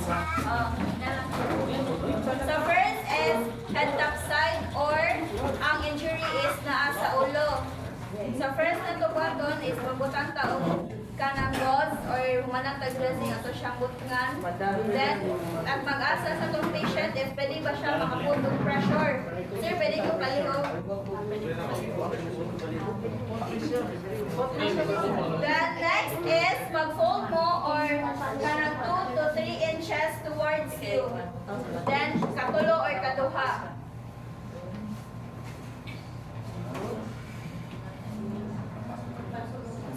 So first is head topside or ang injury is naa sa ulo. So first na to button is magbutang taong kanang gauze or humanang tag-dressing ato siyang butngan. Then, at mag-asa sa itong patient is pwede ba siya makaputong pressure. Sir, pwede ko palihog. Then next is mag-fold mo or kanang 2 to 3 inches towards you. Then, katulo or kaduha.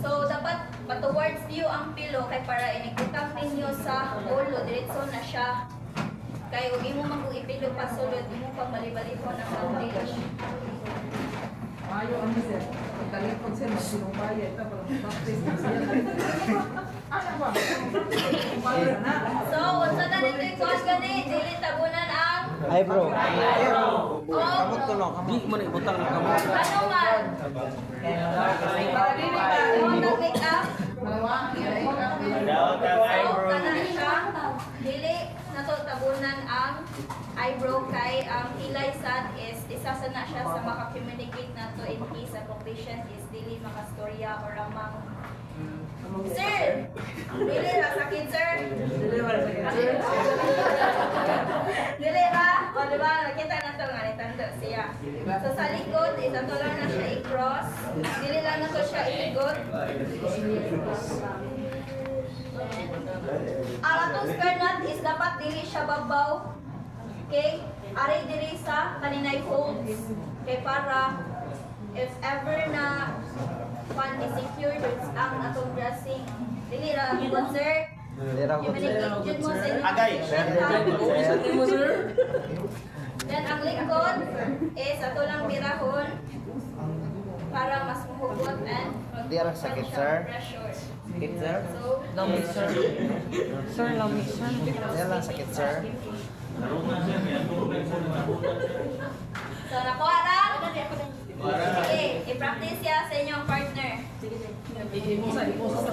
So, dapat towards view ang pillow kay para inigutang ninyo sa ulo, diretso na siya. Kaya huwag mo mag-ipilo pa sulod, hindi mo pang bali-bali po ng bandage. Ayaw ang sir. Pagdalit po sir, magsinumpaya. Ito, parang practice na siya. Ano ba? So, unsa na dito yung kuhan gani, dili tabunan ang Ay bro. kamot ko lang. Di mo na ibutang na kamot. ano man? Yung nag-make up? So, kana siya, dili nato tabunan ang eyebrow kay ang kilay sad is isa sa na siya sa maka-communicate nato in case ang patient is dili makastorya or amang Sir! Dili ra sakit sir? Dili ba? O diba, nakita na ito nga nitando siya. So sa likod is ato lang na siya i-cross. Dili lang na to siya i-igot. Ang atong skirt nut is dapat dili siya babaw. Okay? Ari diri sa kaninay folds. Kay para if ever na pan is secured ang atong dressing. Dili ra good sir. Communicate jud mo sa inyo. Agay. Then ang likod is ato lang birahon para mas mahugot and Di ra sakit, sir. pressure. Sakit sir. So, Lamig sir. Sir, lamig sir. Di lang sakit sir. so nakuha lang? Sige, i-practice ya sa inyong partner. Imusa sa